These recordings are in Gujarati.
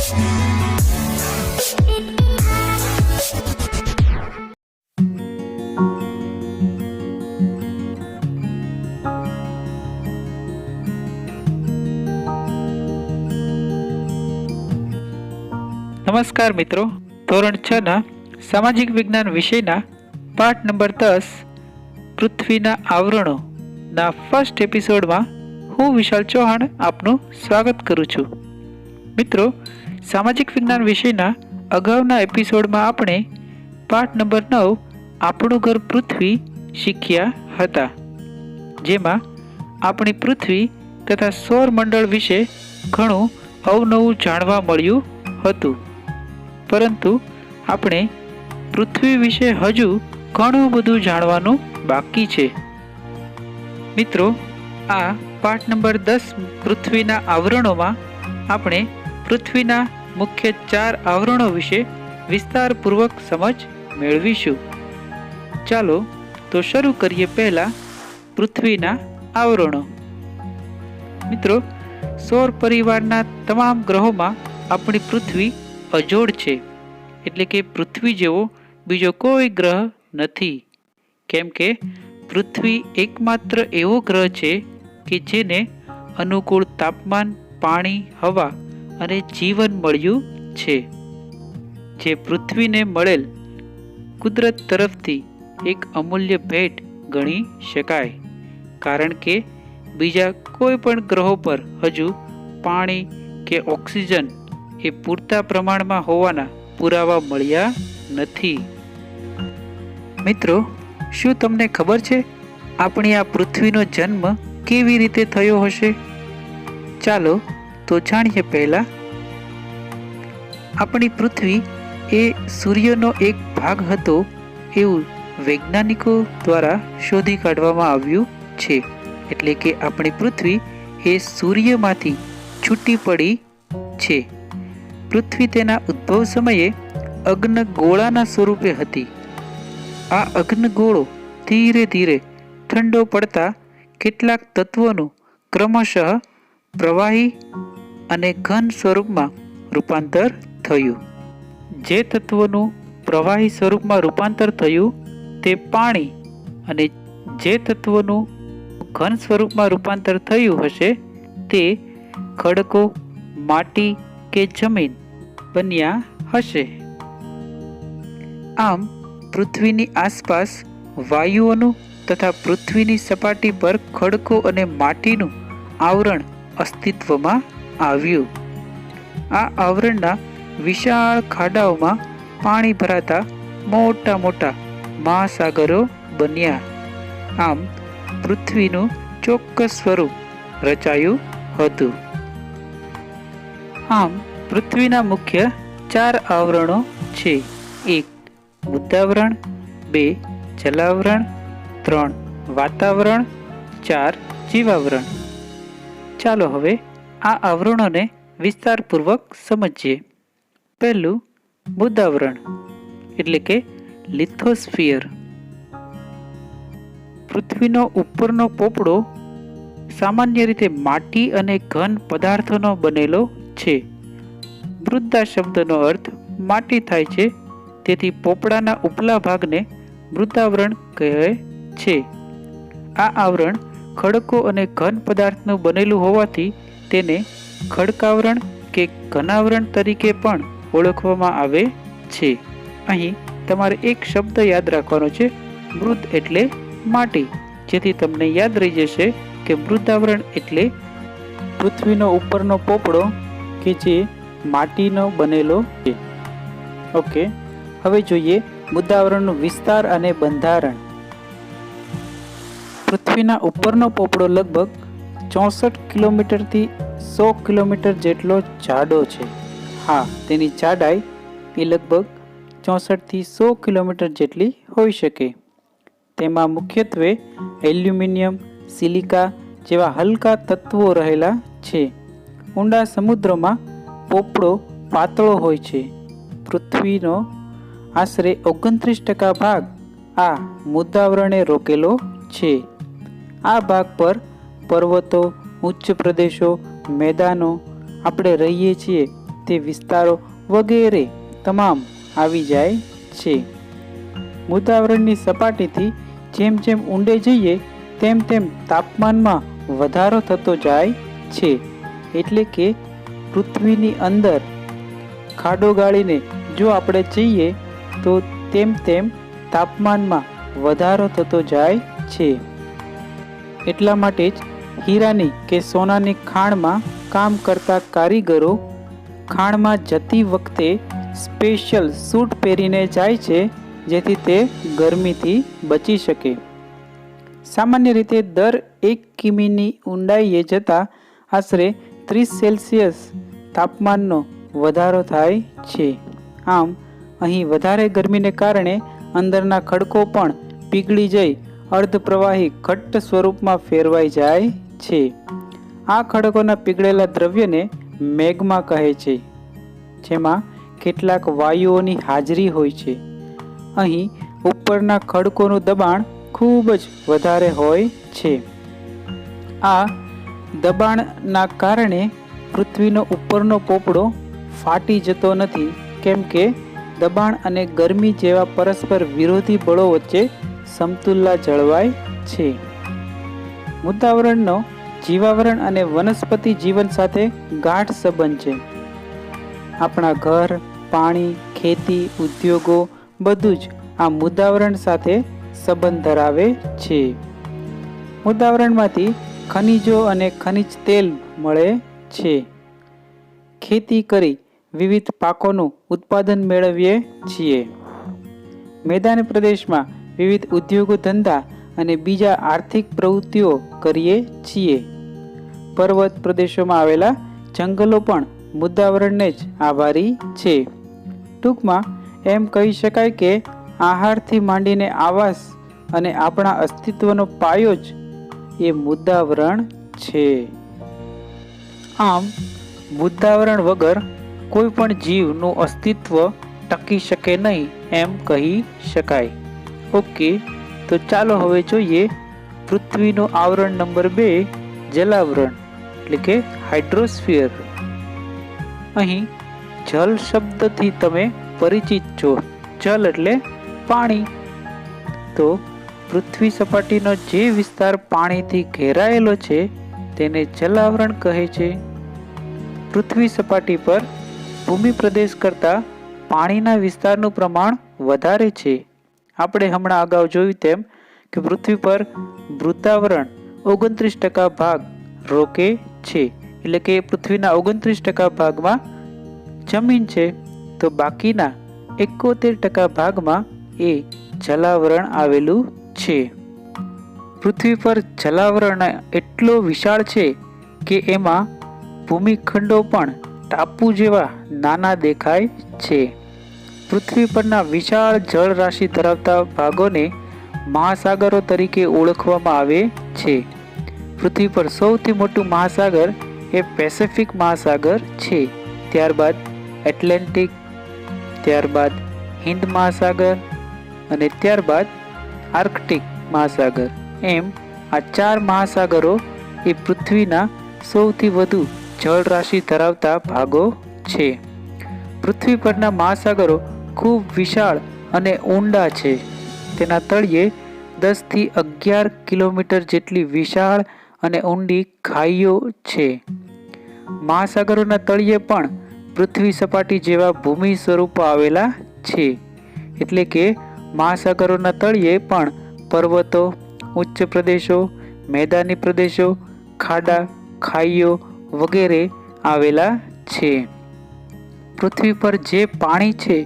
નમસ્કાર મિત્રો, ધોરણ 6 ના સામાજિક વિજ્ઞાન વિષયના પાઠ નંબર 10 પૃથ્વીના આવરણો ના ફર્સ્ટ એપિસોડમાં હું વિશાલ ચૌહાણ આપનું સ્વાગત કરું છું. મિત્રો, સામાજિક વિજ્ઞાન વિષયના અગાઉના એપિસોડમાં આપણે પાઠ નંબર 9 આપણું ઘર પૃથ્વી શીખ્યા હતા, જેમાં આપણી પૃથ્વી તથા સૌરમંડળ વિશે ઘણું અવનવું જાણવા મળ્યું હતું. પરંતુ આપણે પૃથ્વી વિશે હજુ ઘણું બધું જાણવાનું બાકી છે. મિત્રો, આ પાઠ નંબર 10 પૃથ્વીના આવરણોમાં આપણે પૃથ્વીના મુખ્ય 4 આવરણો વિશે વિસ્તારપૂર્વક સમજ મેળવીશું. ચાલો તો શરૂ કરીએ. પહેલા પૃથ્વીના આવરણો. મિત્રો, સૌર પરિવારના તમામ ગ્રહોમાં આપણી પૃથ્વી અજોડ છે, એટલે કે પૃથ્વી જેવો બીજો કોઈ ગ્રહ નથી, કેમ કે પૃથ્વી એકમાત્ર એવો ગ્રહ છે કે જેને અનુકૂળ તાપમાન, પાણી, હવા અને જીવન મળ્યું છે, જે પૃથ્વીને મળેલ કુદરત તરફથી એક અમૂલ્ય ભેટ ગણી શકાય, કારણ કે બીજા કોઈ પણ ગ્રહો પર હજુ પાણી કે ઓક્સિજન એ પૂરતા પ્રમાણમાં હોવાના પુરાવા મળ્યા નથી. મિત્રો, શું તમને ખબર છે આપણી આ પૃથ્વીનો જન્મ કેવી રીતે થયો હશે? ચાલો તો જાણીએ. પહેલા આપણી પૃથ્વી એ સૂર્યનો એક ભાગ હતો એવું વૈજ્ઞાનિકો દ્વારા શોધી કાઢવામાં આવ્યું છે. એટલે કે આપણી પૃથ્વી એ સૂર્યમાંથી છૂટી પડી છે. પૃથ્વી તેના ઉદ્ભવ સમયે અગ્નગોળાના સ્વરૂપે હતી. આ અગ્નગોળો ધીરે ધીરે ઠંડો પડતા કેટલાક તત્વોનું ક્રમશઃ પ્રવાહી અને ઘન સ્વરૂપમાં રૂપાંતર થયું. જે તત્વોનું પ્રવાહી સ્વરૂપમાં રૂપાંતર થયું તે પાણી, અને જે તત્વોનું ઘન સ્વરૂપમાં રૂપાંતર થયું હશે તે ખડકો, માટી કે જમીન બન્યા હશે. આમ પૃથ્વીની આસપાસ વાયુઓનું તથા પૃથ્વીની સપાટી પર ખડકો અને માટીનું આવરણ અસ્તિત્વમાં આવ્યું. આ આવરણના વિશાળ ખાડાઓમાં પાણી ભરાતા મોટા મોટા મહાસાગરો બન્યા. આમ પૃથ્વીનું ચોક્કસ સ્વરૂપ રચાયું હતું. આમ પૃથ્વીના મુખ્ય 4 આવરણો છે. 1 બુદ્ધાવરણ, 2 જલાવરણ, 3 વાતાવરણ, 4 જીવાવરણ. ચાલો હવે આ આવરણોને વિસ્તારપૂર્વક સમજીએ. પહેલું બુદ્ધાવરણ એટલે કે લિથોસ્ફિયર. પૃથ્વીનો ઉપરનો પોપડો સામાન્ય રીતે માટી અને ઘન પદાર્થોનો બનેલો છે. મૃદ્દા શબ્દનો અર્થ માટી થાય છે, તેથી પોપડાના ઉપલા ભાગને મૃદાવરણ કહે છે. આ આવરણ ખડકો અને ઘન પદાર્થનું બનેલું હોવાથી તેને ખડકાવરણ કે ઘનાવરણ તરીકે પણ ઓળખવામાં આવે છે. અહીં તમારે એક શબ્દ યાદ રાખવાનો છે, મૃદ એટલે માટી, જેથી તમને યાદ રહી જશે કે મૃદાવરણ એટલે પૃથ્વીનો ઉપરનો પોપડો કે જે માટીનો બનેલો છે. ઓકે, હવે જોઈએ બુદ્ધાવરણનું વિસ્તાર અને બંધારણ. પૃથ્વીના ઉપરનો પોપડો લગભગ 64 કિલોમીટરથી 100 કિલોમીટર જેટલો જાડો છે. હા, તેની જાડાઈ એ લગભગ 64થી 100 કિલોમીટર જેટલી હોઈ શકે. તેમાં મુખ્યત્વે એલ્યુમિનિયમ, સિલિકા જેવા હલકા તત્વો રહેલા છે. ઊંડા સમુદ્રમાં પોપડો પાતળો હોય છે. પૃથ્વીનો આશરે 29% ભાગ આ મૃદાવરણે રોકેલો છે. આ ભાગ પર પર્વતો, ઉચ્ચ પ્રદેશો, મેદાનો, આપણે રહીએ છીએ તે વિસ્તારો વગેરે તમામ આવી જાય છે. મૃદાવરણની સપાટીથી જેમ જેમ ઊંડે જઈએ તેમ તેમ તાપમાનમાં વધારો થતો જાય છે. એટલે કે પૃથ્વીની અંદર ખાડો ગાળીને જો આપણે જઈએ તો તેમ તેમ તાપમાનમાં વધારો થતો જાય છે. એટલા માટે જ હીરાની કે સોનાની ખાણમાં કામ કરતા કારીગરો ખાણમાં જતી વખતે સ્પેશિયલ સૂટ પહેરીને જાય છે, જેથી તે ગરમીથી બચી શકે. સામાન્ય રીતે દર 1 કિમીની ઊંડાઈએ જતાં આશરે 30 સેલ્સિયસ તાપમાનનો વધારો થાય છે. આમ અહીં વધારે ગરમીને કારણે અંદરના ખડકો પણ પીગળી જઈ અર્ધપ્રવાહી ઘટ્ટ સ્વરૂપમાં ફેરવાઈ જાય છે. આ ખડકોના પીગળેલા દ્રવ્યને મેગ્મા કહે છે, જેમાં કેટલાક વાયુઓની હાજરી હોય છે. અહીં ઉપરના ખડકોનું દબાણ ખૂબ જ વધારે હોય છે. આ દબાણના કારણે પૃથ્વીનો ઉપરનો પોપડો ફાટી જતો નથી, કેમ કે દબાણ અને ગરમી જેવા પરસ્પર વિરોધી બળો વચ્ચે સમતુલા જળવાય છે. મૃદાવરણનો જીવાવરણ અને વનસ્પતિ જીવન સાથે ગાઢ સંબંધ છે. આપણા ઘર, પાણી, ખેતી, ઉદ્યોગો બધું જ આ મૃદાવરણ સાથે સંબંધ ધરાવે છે. મૃદાવરણમાંથી ખનિજો અને ખનિજ તેલ મળે છે. ખેતી કરી વિવિધ પાકોનું ઉત્પાદન મેળવીએ છીએ. મેદાની પ્રદેશમાં વિવિધ ઉદ્યોગો, ધંધા અને બીજા આર્થિક પ્રવૃત્તિઓ કરીએ છીએ. પર્વત પ્રદેશોમાં આવેલા જંગલો પણ મૃદાવરણને જ આભારી છે. ટૂંકમાં એમ કહી શકાય કે આહારથી માંડીને આવાસ અને આપણા અસ્તિત્વનો પાયો જ એ મૃદાવરણ છે. આમ મૃદાવરણ વગર કોઈ પણ જીવનું અસ્તિત્વ ટકી શકે નહીં એમ કહી શકાય. ઓકે, તો ચાલો હવે જોઈએ પૃથ્વીનું આવરણ નંબર 2, જલાવરણ એટલે કે હાઇડ્રોસ્ફિયર. અહીં જલ શબ્દથી તમે પરિચિત છો. જલ એટલે પાણી. તો પૃથ્વી સપાટીનો જે વિસ્તાર પાણીથી ઘેરાયેલો છે તેને જલાવરણ કહે છે. પૃથ્વી સપાટી પર ભૂમિ પ્રદેશ કરતાં પાણીના વિસ્તારનું પ્રમાણ વધારે છે. આપણે હમણાં અગાઉ જોયું તેમ કે પૃથ્વી પર મૃદાવરણ 29% ભાગ રોકે છે. એટલે કે પૃથ્વીના 29% ભાગમાં જમીન છે, તો બાકીના 71% ભાગમાં એ જલાવરણ આવેલું છે. પૃથ્વી પર જલાવરણ એટલો વિશાળ છે કે એમાં ભૂમિખંડો પણ ટાપુ જેવા નાના દેખાય છે. પૃથ્વી પરના વિશાળ જળ રાશિ ધરાવતા ભાગોને મહાસાગરો તરીકે ઓળખવામાં આવે છે. પૃથ્વી પર સૌથી મોટું મહાસાગર એ પેસિફિક મહાસાગર છે. ત્યારબાદ એટલાન્ટિક, ત્યારબાદ હિન્દ મહાસાગર અને ત્યારબાદ આર્કટિક મહાસાગર. એમ આ 4 મહાસાગરો એ પૃથ્વીના સૌથી વધુ જળ રાશિ ધરાવતા ભાગો છે. પૃથ્વી પરના મહાસાગરો ખૂબ વિશાળ અને ઊંડા છે. તેના તળિયે 10 થી 11 કિલોમીટર જેટલી વિશાળ અને ઊંડી ખાઈઓ છે. મહાસાગરોના તળિયે પણ પૃથ્વી સપાટી જેવા ભૂમિ સ્વરૂપો આવેલા છે. એટલે કે મહાસાગરોના તળિયે પણ પર્વતો, ઉચ્ચ પ્રદેશો, મેદાની પ્રદેશો, ખાડા, ખાઈઓ વગેરે આવેલા છે. પૃથ્વી પર જે પાણી છે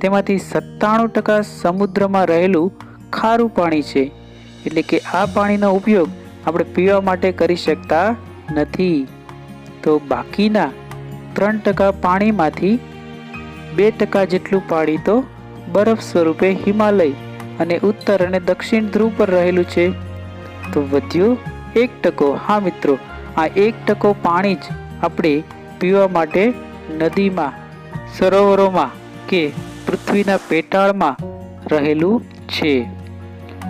તેમાંથી 97% સમુદ્રમાં રહેલું ખારું પાણી છે. એટલે કે આ પાણીનો ઉપયોગ આપણે પીવા માટે કરી શકતા નથી. તો બાકીના 3% પાણીમાંથી 2% જેટલું પાણી તો બરફ સ્વરૂપે હિમાલય અને ઉત્તર અને દક્ષિણ ધ્રુવ પર રહેલું છે. તો વધ્યો 1%. હા મિત્રો, આ 1% પાણી જ આપણે પીવા માટે નદીમાં, સરોવરોમાં કે પૃથ્વીના પેટાળમાં રહેલું છે.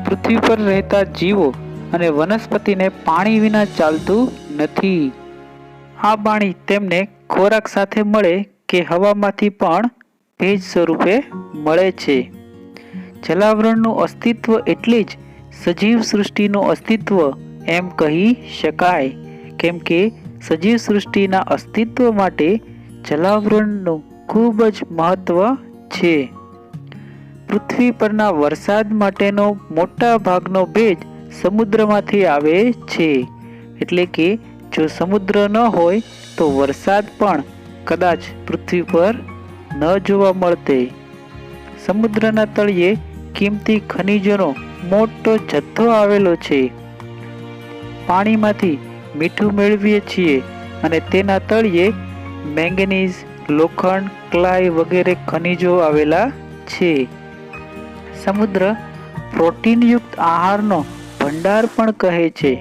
પૃથ્વી પર રહેતા જીવો અને વનસ્પતિને પાણી વિના ચાલતું નથી. આ પાણી તેમને ખોરાક સાથે મળે કે હવામાંથી પણ ભેજ સ્વરૂપે મળે છે. જલાવરણનું અસ્તિત્વ એટલે જ સજીવ સૃષ્ટિનું અસ્તિત્વ એમ કહી શકાય, કેમ કે સજીવ સૃષ્ટિના અસ્તિત્વ માટે જલાવરણનું ખૂબ જ મહત્વ છે. પૃથ્વી પરના વરસાદ માટેનો મોટા ભાગનો ભેજ સમુદ્રમાંથી આવે છે. એટલે કે જો સમુદ્ર ન હોય તો વરસાદ પણ કદાચ પૃથ્વી પર ન જોવા મળતે. સમુદ્રના તળિયે કિંમતી ખનિજોનો મોટો જથ્થો આવેલો છે. પાણીમાંથી મીઠું મેળવીએ છીએ અને તેના તળિયે મેંગેનીઝ, લોખંડ, ક્લાય વગેરે ખનિજો આવેલા છે. સમુદ્ર પ્રોટીનયુક્ત આહારનો ભંડાર પણ કહે છે.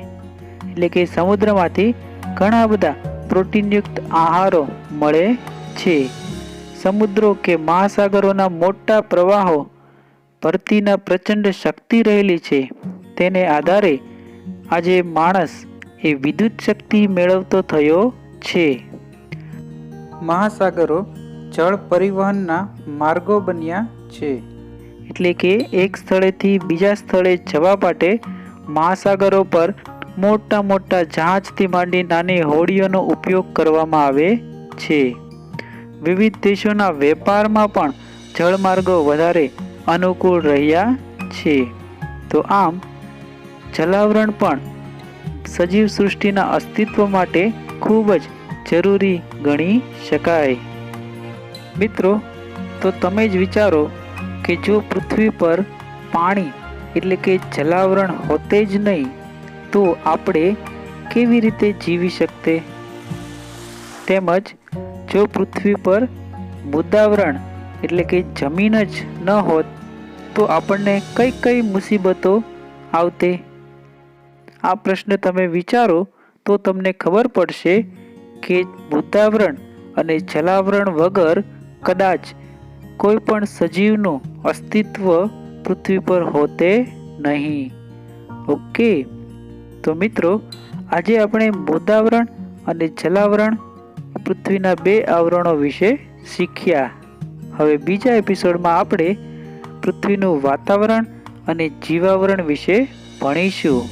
એટલે કે સમુદ્રમાંથી ઘણા બધા પ્રોટીનયુક્ત આહારો મળે છે. સમુદ્રો કે મહાસાગરોના મોટા પ્રવાહો ભરતીના પ્રચંડ શક્તિ રહેલી છે. તેને આધારે આજે માણસ એ વિદ્યુત શક્તિ મેળવતો થયો છે. મહાસાગરો જળ પરિવહનના માર્ગો બન્યા છે. એટલે કે એક સ્થળેથી બીજા સ્થળે જવા માટે મહાસાગરો પર મોટા મોટા જહાજથી માંડી નાની હોડીઓનો ઉપયોગ કરવામાં આવે છે. વિવિધ દેશોના વેપારમાં પણ જળમાર્ગો વધારે અનુકૂળ રહ્યા છે. તો આમ જલાવરણ પણ સજીવ સૃષ્ટિના અસ્તિત્વ માટે ખૂબ જ જરૂરી ગણી શકાય. મિત્રો, તો તમે જ વિચારો કે જો પૃથ્વી પર પાણી એટલે કે જલાવરણ હોતે જ નહીં તો આપણે કેવી રીતે જીવી શકતે? તેમજ જો પૃથ્વી પર મૃદાવરણ એટલે કે જમીન જ ન હોત તો આપણને કઈ કઈ મુસીબતો આવતે? આ પ્રશ્ન તમે વિચારો તો તમને ખબર પડશે કે મૃદાવરણ અને જલાવરણ વગર કદાચ કોઈ પણ સજીવનું અસ્તિત્વ પૃથ્વી પર હોતે નહીં. ઓકે, તો મિત્રો આજે આપણે મૃદાવરણ અને જલાવરણ પૃથ્વીના 2 આવરણો વિશે શીખ્યા. હવે બીજા એપિસોડમાં આપણે પૃથ્વીનું વાતાવરણ અને જીવાવરણ વિશે ભણીશું.